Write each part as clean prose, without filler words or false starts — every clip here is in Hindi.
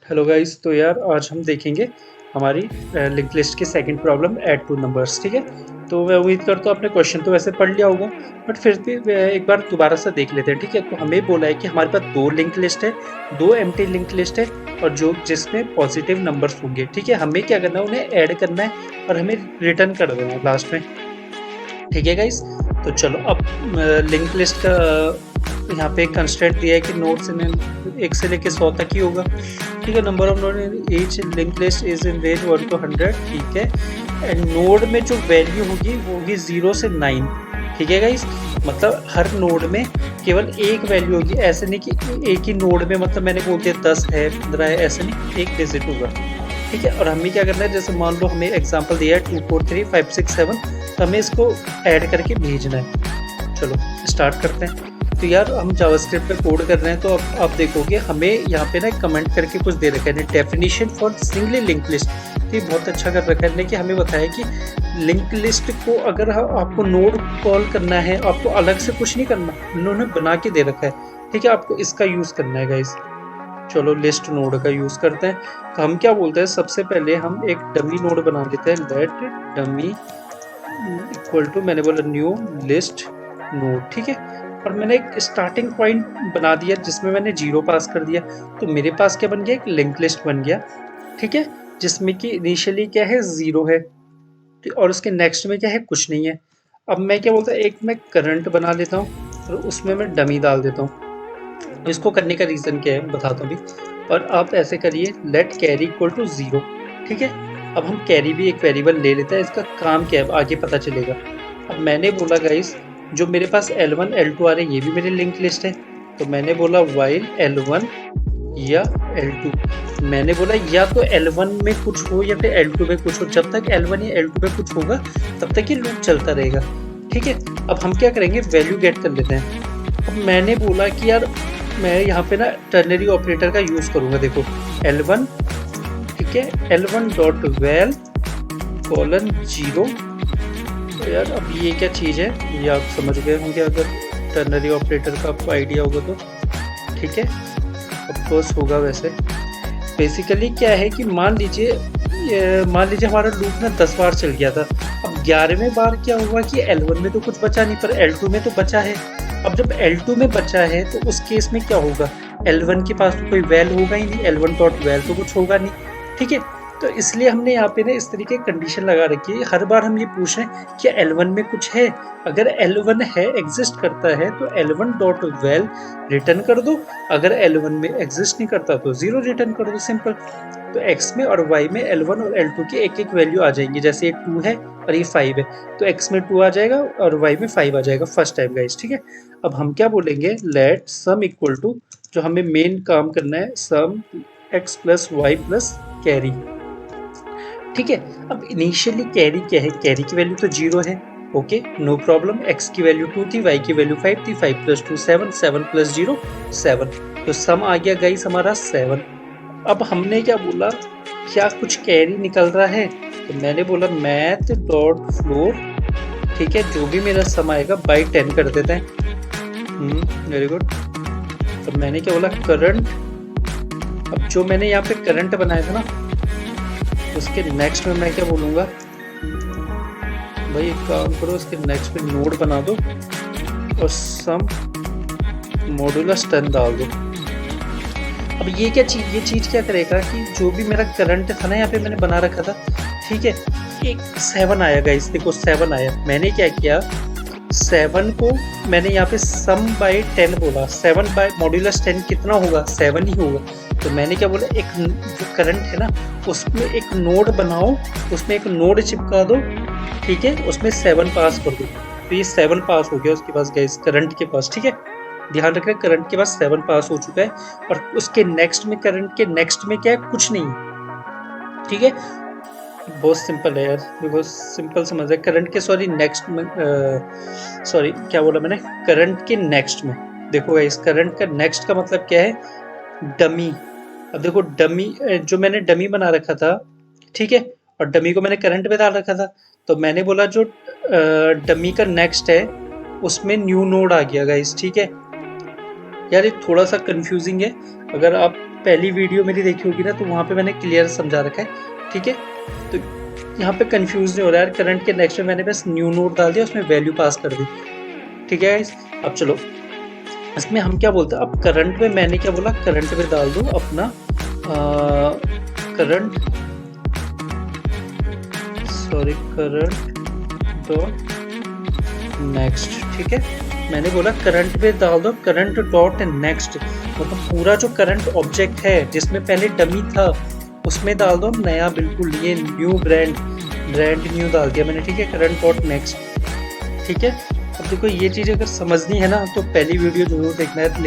Hello guys. तो यार आज हम देखेंगे हमारी लिंक लिस्ट की second problem add two numbers. ठीक है, तो मैं उम्मीद करता हूँ आपने क्वेश्चन तो वैसे पढ़ लिया होगा, बट फिर भी एक बार दोबारा से देख लेते हैं। ठीक है, तो हमें बोला है कि हमारे पास दो लिंक लिस्ट है, दो एम्प्टी लिंक लिस्ट है और जो जिसमें पॉजिटिव नंबर्स होंगे। ठीक है, हमें क्या करना है, उन्हें ऐड करना है और हमें रिटर्न कर देना है लास्ट में। ठीक है गाइस, तो चलो अब लिंक लिस्ट का यहाँ पे कंस्ट्रेंट दिया है कि नोड्स इन 1 से लेके 100 तक ही होगा। ठीक है, number of node in each link list is in range 1 to 100। ठीक है, एंड नोड में जो वैल्यू होगी वो होगी 0 से 9। ठीक है गाइस, मतलब हर नोड में केवल एक वैल्यू होगी, ऐसे नहीं कि एक ही नोड में मतलब मैंने बोल दिया 10 है 15 है, ऐसे नहीं, एक डिजिट होगा। ठीक है, और हमें क्या करना है, जैसे मान लो हमें एग्जांपल दिया है 2 4 3 5 6 7, तो हमें इसको ऐड करके भेजना है। चलो स्टार्ट करते हैं। तो यार हम जावास्क्रिप्ट में कोड कर रहे हैं, तो अब आप देखोगे हमें यहाँ पे ना कमेंट करके कुछ दे रखा है, definition for singly link list. तो ये बहुत अच्छा कर रखा है कि हमें बताया कि लिंक लिस्ट को अगर आपको नोड कॉल करना है, आपको अलग से कुछ नहीं करना, उन्होंने बना के दे रखा है। ठीक है, आपको इसका यूज करना है गाइस। चलो लिस्ट नोड का यूज करते हैं। तो हम क्या बोलते हैं, सबसे पहले हम एक डमी नोड बना लेते हैं। लेट डमी इक्वल टू, मैंने बोला न्यू लिस्ट नोड। ठीक है, और मैंने एक स्टार्टिंग पॉइंट बना दिया जिसमें मैंने 0 पास कर दिया। तो मेरे पास क्या बन गया, एक लिंक लिस्ट बन गया। ठीक है, जिसमें कि इनिशियली क्या है, 0 है और उसके नेक्स्ट में क्या है, कुछ नहीं है। अब मैं क्या बोलता हूँ, एक मैं करंट बना लेता हूँ और उसमें मैं डमी डाल देता हूँ। इसको करने का रीज़न क्या है बताता हूँ अभी। और आप ऐसे करिए, लेट कैरी इक्वल टू 0। ठीक है, अब हम कैरी भी एक वेरिएबल ले लेते हैं, इसका काम क्या है आगे पता चलेगा। अब मैंने बोला गाइस, जो मेरे पास L1 L2 आ रहे हैं ये भी मेरी लिंक लिस्ट है। तो मैंने बोला वाइल L1 या L2। मैंने बोला या तो L1 में कुछ हो या फिर L2 में कुछ हो, जब तक L1 या L2 में कुछ होगा तब तक ये लूप चलता रहेगा। ठीक है, अब हम क्या करेंगे, वैल्यू गेट कर लेते हैं। अब मैंने बोला कि यार मैं यहाँ पे ना टर्नरी ऑपरेटर का यूज करूंगा। देखो L1, ठीक है, L1 डॉट वेल कॉलन 0। तो यार अब ये क्या चीज़ है, ये आप समझ गए होंगे अगर टर्नरी ऑपरेटर का आपको आइडिया होगा तो। ठीक है, ऑफकोर्स होगा। वैसे बेसिकली क्या है कि मान लीजिए हमारा लूप ना 10 बार चल गया था। अब 11वें बार क्या हुआ कि L1 में तो कुछ बचा नहीं, पर L2 में तो बचा है। अब जब L2 में बचा है तो उस केस में क्या होगा, L1 के पास तो कोई वैल होगा ही नहीं, L1 डॉट वैल तो कुछ होगा नहीं। ठीक है, तो इसलिए हमने यहाँ पे ना इस तरीके की कंडीशन लगा रखी है। हर बार हम ये पूछ रहे हैं कि L1 में कुछ है, अगर L1 है एग्जिस्ट करता है तो L1 डॉट वेल रिटर्न कर दो, अगर L1 में एग्जिस्ट नहीं करता तो 0 रिटर्न कर दो, सिंपल। तो x में और y में L1 और L2 की एक एक वैल्यू आ जाएंगी। जैसे ये 2 है और ये 5 है, तो x में 2 आ जाएगा और y में 5 आ जाएगा फर्स्ट टाइम गाइस। ठीक है, अब हम क्या बोलेंगे, लेट सम इक्वल टू, जो हमें मेन काम करना है, sum x plus Y plus carry. ठीक है, अब इनिशियली कैरी क्या है, कैरी की वैल्यू तो 0 है। Okay, no problem. x की वैल्यू 2 थी, y की वैल्यू 5 थी, 5 प्लस 2 7, 7 प्लस 0 7। तो सम आ गया गाइस हमारा 7। अब हमने क्या बोला, क्या कुछ कैरी निकल रहा है, तो मैंने बोला मैथ डॉट फ्लोर। ठीक है, जो भी मेरा सम आएगा बाई 10 कर देते हैं। Very good. तो मैंने क्या बोला, करंट। अब जो मैंने यहाँ पे करंट बनाया था ना, उसके नेक्स्ट में मैं क्या बोलूँगा, भाई एक काम करो, उसके नेक्स्ट में नोड बना दो और सम मॉडुलस 10 डाल दो। अब ये चीज़ क्या करेगा कि जो भी मेरा करंट था ना यहाँ पे मैंने बना रखा था, ठीक है, एक 7 आया गाइस, देखो 7 आया। मैंने क्या किया, 7 को मैंने यहाँ पे सम बाई 10 बोला। 7 बाई मॉड्यूलस 10 कितना होगा, 7 ही होगा। तो मैंने क्या बोला, एक जो करंट है ना उसमें एक नोड बनाओ, उसमें एक नोड चिपका दो। ठीक है, उसमें 7 पास कर दो। तो ये 7 पास हो गया उसके पास गाइस, करंट के पास। ठीक है, ध्यान रखना, करंट के पास 7 पास हो चुका है और उसके नेक्स्ट में, करंट के नेक्स्ट में क्या है, कुछ नहीं है। ठीक है, बहुत सिंपल है यार, बहुत सिंपल समझ है। करंट के नेक्स्ट में, सॉरी क्या बोला मैंने, करंट के नेक्स्ट में। देखो इस करंट का नेक्स्ट का मतलब क्या है, डमी। अब देखो डमी, जो मैंने डमी बना रखा था, ठीक है, और डमी को मैंने करंट में डाल रखा था। तो मैंने बोला जो डमी का नेक्स्ट है उसमें न्यू नोड आ गया गाइस। ठीक है यार, ये थोड़ा सा कंफ्यूजिंग है, अगर आप पहली वीडियो मेरी देखी होगी ना, तो वहाँ पे मैंने क्लियर समझा रखा है, ठीक है। तो यहाँ पे कंफ्यूज नहीं हो रहा है। करंट के नेक्स्ट में मैंने बस न्यू नोड डाल दिया, उसमें वैल्यू पास कर दी, ठीक है गाइस। अब चलो इसमें हम क्या बोलते हैं, अब करंट में मैंने क्या बोला, करंट में डाल दो अपना करंट डॉट नेक्स्ट, ठीक है। मैंने बोला करंट में डाल दो करंट डॉट नेक्स्ट, मतलब पूरा जो करंट ऑब्जेक्ट है जिसमें पहले डमी था उसमें डाल दो नया, बिल्कुल ये न्यू ब्रांड न्यू डाल दिया मैंने, ठीक है। करंट डॉट नेक्स्ट, ठीक है। अब देखो ये चीज़ अगर समझनी है ना तो पहली वीडियो जरूर देखना है,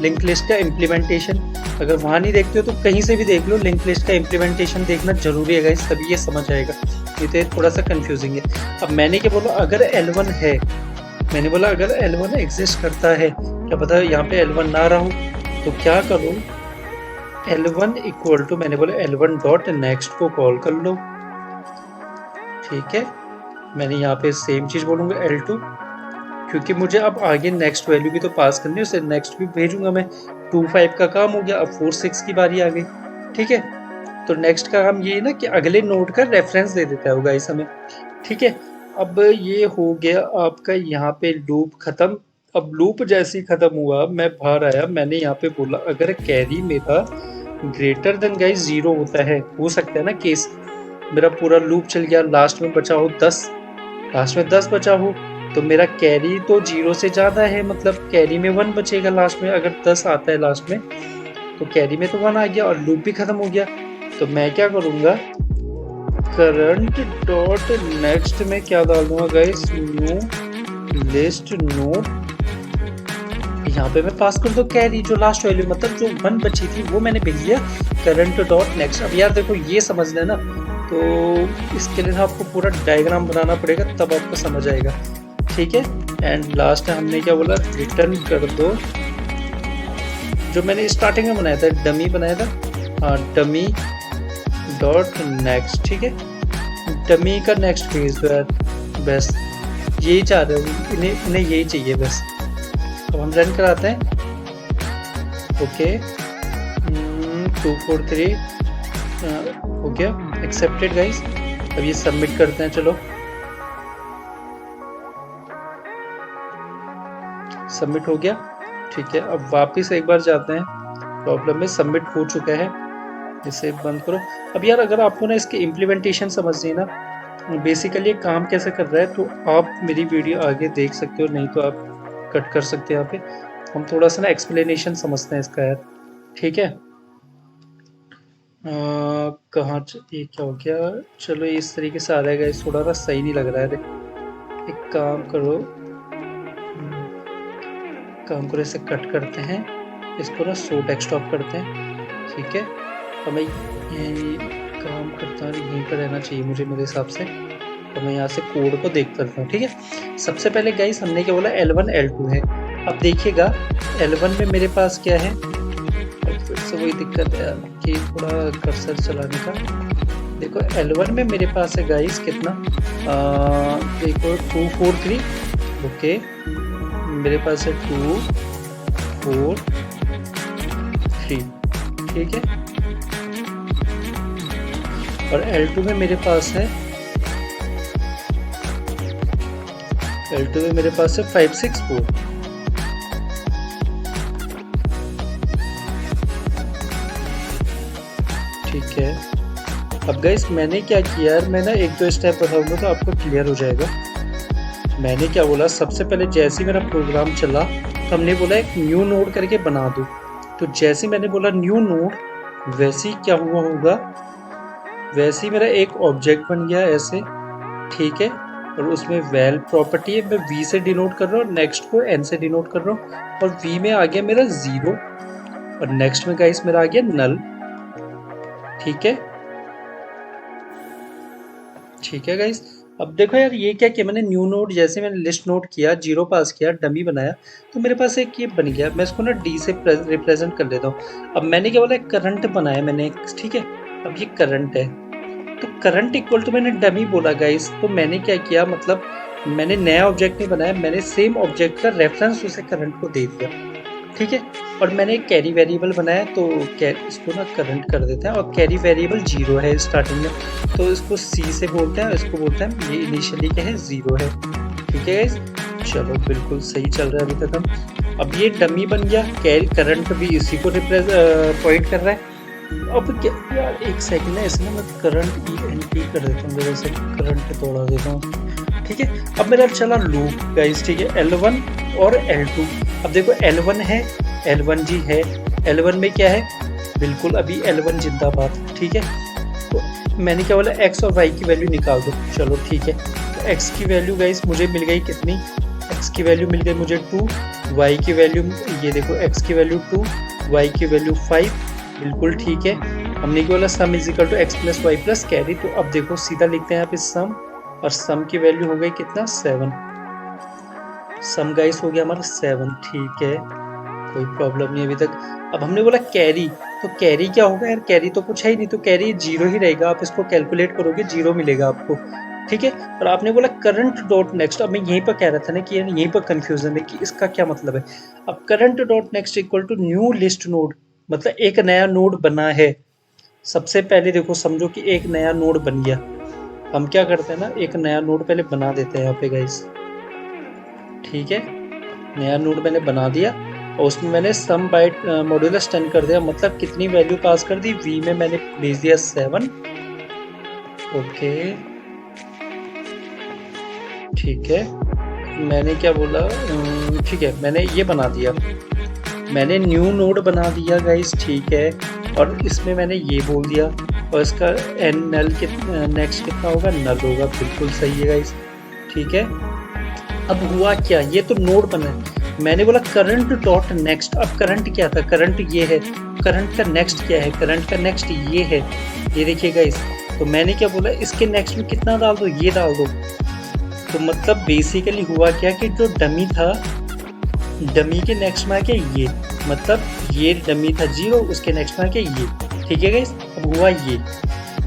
लिंक लिस्ट का इम्प्लीमेंटेशन। अगर वहाँ नहीं देखते हो तो कहीं से भी देख लो, लिंक लिस्ट का इम्प्लीमेंटेशन देखना जरूरी है गाइस, तभी ये समझ आएगा। ये तो थोड़ा सा कंफ्यूजिंग है। अब मैंने क्या बोला, अगर L1 है, मैंने बोला अगर L1 एग्जिस्ट करता है, क्या पता यहाँ पे L1 ना रहा हूँ, तो क्या करो, L1 इक्वल टू, मैंने बोला L1 डॉट नेक्स्ट को कॉल कर लो, ठीक है। मैंने यहाँ पे सेम चीज़ बोलूँगा L2, क्योंकि मुझे अब आगे नेक्स्ट वैल्यू भी तो पास करनी है, उसे नेक्स्ट भी भेजूंगा मैं। 2 5 का काम हो गया, अब 4 6 की बारी आ गई, ठीक है। तो नेक्स्ट का काम ये है ना कि अगले नोड का रेफरेंस दे देता है गाइस हमें, ठीक है। अब ये हो गया आपका यहाँ पे लूप खत्म। अब लूप जैसे ही खत्म हुआ, मैं बाहर आया, मैंने यहाँ पे बोला अगर कैरी मेरा ग्रेटर देन गाइस 0 होता है, हो सकता है ना केस, मेरा पूरा लूप चल गया, लास्ट में बचा हो 10, लास्ट में 10 बचा हो, तो मेरा कैरी तो 0 से ज़्यादा है, मतलब कैरी में 1 बचेगा लास्ट में। अगर 10 आता है लास्ट में तो कैरी में तो 1 आ गया और लूप भी खत्म हो गया। तो मैं क्या करूँगा, करंट डॉट नेक्स्ट में क्या डाल दूंगा गाइस, न्यू लिस्ट नोड, यहाँ पे मैं पास कर दो कैरी, जो लास्ट वैल्यू मतलब जो 1 बची थी वो मैंने भेज दिया करंट डॉट नेक्स्ट। अब यार देखो ये समझ लेना, तो इसके लिए आपको पूरा डायग्राम बनाना पड़ेगा, तब आपको समझ आएगा, ठीक है। एंड लास्ट हमने क्या बोला, रिटर्न कर दो जो मैंने स्टार्टिंग में बनाया था, डमी बनाया था, हाँ डमी डॉट नेक्स्ट, ठीक है। डमी का नेक्स्ट भेज दो यार, बस यही चाह रहे हो, इन्हें यही चाहिए बस। अब हम रन कराते हैं, ओके 2 4 3 हो गया, एक्सेप्टेड गाइस। अब ये सबमिट करते हैं, चलो सबमिट हो गया, ठीक है। अब वापस एक बार जाते हैं, प्रॉब्लम में सबमिट हो चुका है, इसे बंद करो। अब यार अगर आपको ना इसके इम्प्लीमेंटेशन समझनी है ना, बेसिकली काम कैसे कर रहा है, तो आप मेरी वीडियो आगे देख सकते हो, नहीं तो आप कट कर सकते हैं। यहाँ पे हम थोड़ा सा ना एक्सप्लेनेशन समझते हैं इसका यार, ठीक है। कहाँ ये क्या हो गया, चलो इस तरीके से आ रहेगा, इस थोड़ा ना सही नहीं लग रहा है। एक काम करो, इसे कट करते हैं, इसको ना शो डेस्कटॉप करते हैं, ठीक है। और मैं ये काम करता हूँ, यहीं पर रहना चाहिए मुझे मेरे हिसाब से। तो मैं यहाँ से कोड को देखता रहता हूँ, ठीक है। सबसे पहले गाइस हमने क्या बोला, L1 L2 है। अब देखिएगा L1 में मेरे पास क्या है, फिर से वही दिक्कत है कि थोड़ा कर्सर चलाने का। देखो L1 में मेरे पास है गाइस कितना, देखो 2 4 3, ओके मेरे पास है 2 4 3, ठीक है। और L2 में मेरे पास है, L2 में मेरे पास है 5 6 4, ठीक है। अब गाइस मैंने क्या किया यार, मैं ना 1 2 स्टेप बताऊंगा तो आपको क्लियर हो जाएगा। मैंने क्या बोला, सबसे पहले जैसे ही मेरा प्रोग्राम चला तो हमने बोला एक न्यू नोड करके बना दो। तो जैसे मैंने बोला न्यू नोड, वैसे ही क्या हुआ होगा, वैसे ही मेरा एक ऑब्जेक्ट बन गया ऐसे, ठीक है। और उसमें वैल प्रॉपर्टी है, मैं v से डिनोट कर रहा हूँ, नेक्स्ट को n से डिनोट कर रहा हूँ, और v में आ गया मेरा 0 और नेक्स्ट में गाइस मेरा आ गया नल, ठीक है। ठीक है गाइस, अब देखो यार ये क्या किया मैंने, न्यू नोड जैसे मैंने लिस्ट नोट किया, 0 पास किया, डमी बनाया, तो मेरे पास एक ये बन गया। मैं इसको ना d से रिप्रेजेंट कर लेता हूँ। अब मैंने क्या बोला, एक करंट बनाया मैंने, ठीक है। अब ये करंट है, तो करंट इक्वल टू मैंने डमी बोला गाइस, तो मैंने क्या किया, मतलब मैंने नया ऑब्जेक्ट नहीं बनाया, मैंने सेम ऑब्जेक्ट का रेफरेंस उसे करंट को दे दिया, ठीक है। और मैंने एक कैरी वेरिएबल बनाया, तो इसको ना करंट कर देते हैं, और कैरी वेरिएबल 0 है स्टार्टिंग में, तो इसको C से बोलते हैं, इसको बोलते हैं ये इनिशियली क्या है 0 है। ठीक है गाइस, चलो बिल्कुल सही चल रहा है अभी तक हम। अब ये डमी बन गया, कैरी करंट भी इसी को पॉइंट कर रहा है। अब क्या यार, एक सेकंड है, इसमें मैं करंट ENT कर देता हूँ, जैसे करंट तोड़ा देता हूँ। ठीक है, अब मेरा चला लूप गाइस। ठीक है, L1 और L2। अब देखो L1 है, L1 जी है, L1 में क्या है, बिल्कुल अभी L1 जिंदाबाद। ठीक है, तो मैंने क्या बोला, x और y की वैल्यू निकाल दो। चलो ठीक है, तो x की वैल्यू गाइस मुझे मिल गई कितनी, x की वैल्यू मिल गई मुझे 2, y की वैल्यू ये देखो, x की वैल्यू 2, y की वैल्यू 5। बिल्कुल ठीक है, हमने क्या बोला, sum is equal to x plus Y plus carry. तो अब देखो सीधा लिखते हैं यहाँ पे सम, और सम की वैल्यू हो गई कितना, 7। सम गाइस हो गया हमारा 7। ठीक है, कोई प्रॉब्लम नहीं अभी तक। अब हमने बोला कैरी, तो कैरी क्या होगा यार, कैरी तो कुछ है ही नहीं, तो कैरी 0 ही रहेगा। आप इसको कैलकुलेट करोगे 0 मिलेगा आपको। ठीक है, और आपने बोला करंट डॉट नेक्स्ट। अब मैं यहीं पर कह रहा था ना कि यार यहीं पर कंफ्यूजन है कि इसका क्या मतलब है। अब current dot next equal to new list node, मतलब एक नया नोड बना है। सबसे पहले देखो, समझो कि एक नया नोड बन गया। हम क्या करते हैं ना, एक नया नोड पहले बना देते हैं यहाँ पे गाइस। ठीक है, नया नोड मैंने बना दिया, और उसमें मैंने सम बाय मॉड्यूलस 10 कर दिया, मतलब कितनी वैल्यू पास कर दी, v में मैंने भेज दिया 7। ओके ठीक है, मैंने क्या बोला, ठीक है, मैंने ये बना दिया, मैंने न्यू नोड बना दिया गाइस। ठीक है, और इसमें मैंने ये बोल दिया, और इसका एन नल नेक्स्ट कितना होगा, नल होगा। बिल्कुल सही है गाइस। ठीक है, अब हुआ क्या, ये तो नोड बना है, मैंने बोला करंट डॉट नेक्स्ट। अब करंट क्या था, करंट ये है, करंट का नेक्स्ट क्या है, करंट का नेक्स्ट ये है, ये देखिए गाइस। तो मैंने क्या बोला, इसके नेक्स्ट में कितना डाल दो, ये डाल दो। तो मतलब बेसिकली हुआ क्या कि जो डमी था, डमी के नेक्स्ट में आ गया ये, मतलब ये डमी था 0, उसके नेक्स्ट में आ गया ये। ठीक है गाइस, अब हुआ ये।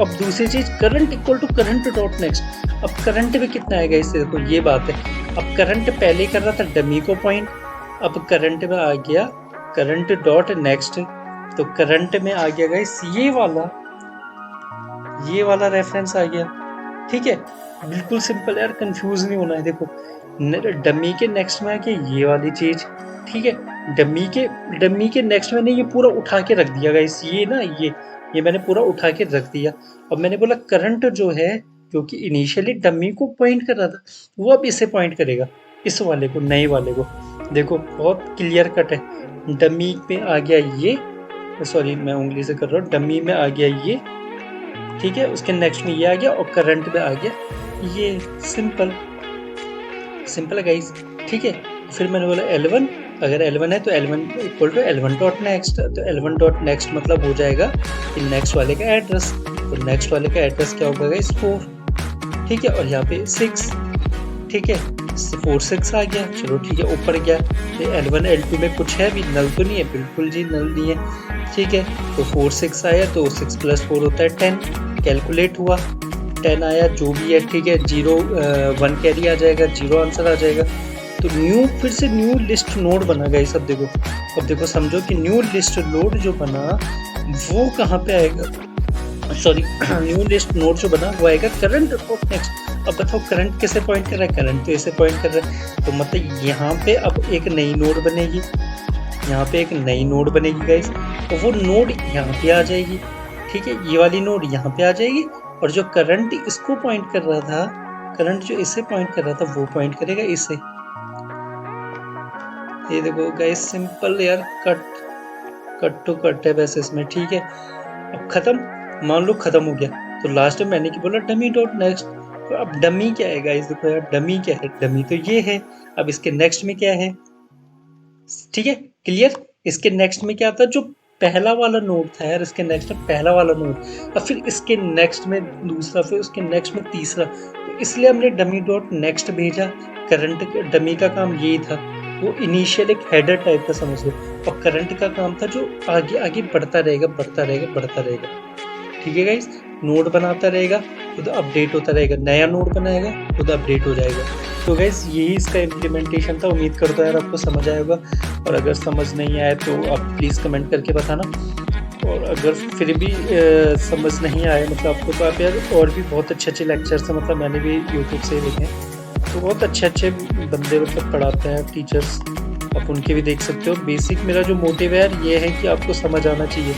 अब दूसरी चीज, current equal to current dot next. अब करंट में कितना आएगा, इससे देखो ये बात है। अब करंट पहले कर रहा था डमी को पॉइंट, अब करंट में आ गया करंट डॉट नेक्स्ट। तो करंट में आ गया गाइस ये वाला रेफरेंस आ गया। ठीक है, बिल्कुल सिंपल यार, कंफ्यूज नहीं होना है। देखो डमी के नेक्स्ट में आ गया ये वाली चीज। ठीक है, डमी के नेक्स्ट मैंने ये पूरा उठा के रख दिया गाइस, ये ना ये मैंने पूरा उठा के रख दिया। अब मैंने बोला करंट जो है, जो कि इनिशियली डमी को पॉइंट कर रहा था, वो अब इसे पॉइंट करेगा, इस वाले को, नए वाले को। देखो बहुत क्लियर कट है, डमी में आ गया ये, सॉरी मैं उंगली से कर रहा हूँ, डमी में आ गया ये। ठीक है, उसके नेक्स्ट में ये आ गया, और करंट में आ गया ये। सिंपल सिंपल है गाइस। ठीक है, फिर मैंने बोला L1, अगर L1 है तो L1 equal to L1 dot next. तो L1 डॉट नेक्स्ट मतलब हो जाएगा कि नेक्स्ट वाले का एड्रेस। तो नेक्स्ट वाले का एड्रेस क्या होगा गाइस, 4। ठीक है, और यहाँ पे 6। ठीक है, 4 6 आ गया। चलो ठीक है, ऊपर गया, L1 L2 में कुछ है, अभी नल तो नहीं है, बिल्कुल जी नल नहीं है। ठीक है, तो 4 6 आया, तो 6 + 4 होता है 10। कैलकुलेट हुआ, 10 आया, जो भी है। ठीक है, 0 1 कैरी आ जाएगा, 0 आंसर आ जाएगा। तो फिर से न्यू लिस्ट नोड बना गाइस। अब देखो समझो कि न्यू लिस्ट नोड जो बना वो कहाँ पे आएगा, सॉरी न्यू लिस्ट नोड जो बना वो आएगा करंट डॉट नेक्स्ट। अब बताओ करंट किसे पॉइंट कर रहा है, करंट तो इसे पॉइंट कर रहा है। तो मतलब यहाँ पे अब एक नई नोड बनेगी, यहाँ पे एक नई नोड बनेगी गाइस, तो वो नोड यहाँ पे आ जाएगी। ठीक है, ये वाली नोड यहाँ पे आ जाएगी, और जो करंट इसको पॉइंट कर रहा था, करंट जो इसे पॉइंट कर रहा था, वो पॉइंट करेगा इसे। ये देखो गाइस, सिंपल यार, कट टू कट है वैसे इसमें। ठीक है, अब खत्म, मान लो खत्म हो गया। तो लास्ट में मैंने क्या बोला, डमी डॉट नेक्स्ट। तो अब डमी क्या है गाइस, देखो यार डमी क्या है, डमी तो ये है। अब इसके नेक्स्ट में क्या है, ठीक है क्लियर। इसके नेक्स्ट में क्या था, जो पहला वाला नोड था यार, इसके नेक्स्ट में पहला वाला नोड, और फिर इसके नेक्स्ट में दूसरा, फिर उसके नेक्स्ट में तीसरा। तो इसलिए हमने डमी डॉट नेक्स्ट भेजा। करंट डमी का काम यही था, वो इनिशियल एक हेडर टाइप का समझ लो, और करंट का काम था जो आगे आगे बढ़ता रहेगा, बढ़ता रहेगा, बढ़ता रहेगा। ठीक है गाइस, नोड बनाता रहेगा, खुद अपडेट होता रहेगा, नया नोड बनाएगा, खुद अपडेट हो जाएगा। तो गाइस यही इसका इम्प्लीमेंटेशन था। उम्मीद करता हूँ यार आपको समझ आया होगा, और अगर समझ नहीं आया तो आप प्लीज़ कमेंट करके बताना। और अगर फिर भी समझ नहीं आया मतलब आपको, तो आप यार और भी बहुत अच्छे लेक्चर्स हैं, मतलब मैंने भी यूट्यूब से ही देखे हैं, तो बहुत अच्छे बंदे मतलब पढ़ाते हैं टीचर्स, आप उनके भी देख सकते हो। बेसिक मेरा जो मोटिव है यार ये है कि आपको समझ आना चाहिए,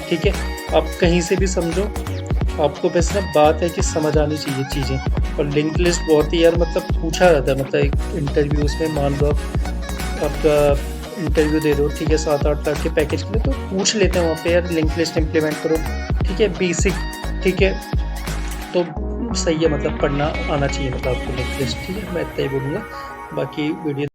ठीक है। आप कहीं से भी समझो, आपको बस ना बात है कि समझ आनी चाहिए चीज़ें। और लिंक लिस्ट बहुत ही यार मतलब पूछा जाता है, मतलब एक इंटरव्यूज़ में मान लो आपका इंटरव्यू दे दो, ठीक है, 7-8 लाख के पैकेज के लिए, तो पूछ लेते हैं वहाँ पे यार लिंक लिस्ट इम्प्लीमेंट करो, ठीक है, बेसिक, ठीक है। तो सही है, मतलब पढ़ना आना चाहिए मतलब आपको लिंक लिस्ट, ठीक है, मैं इतना ही बोलूँगा। बाकी वीडियो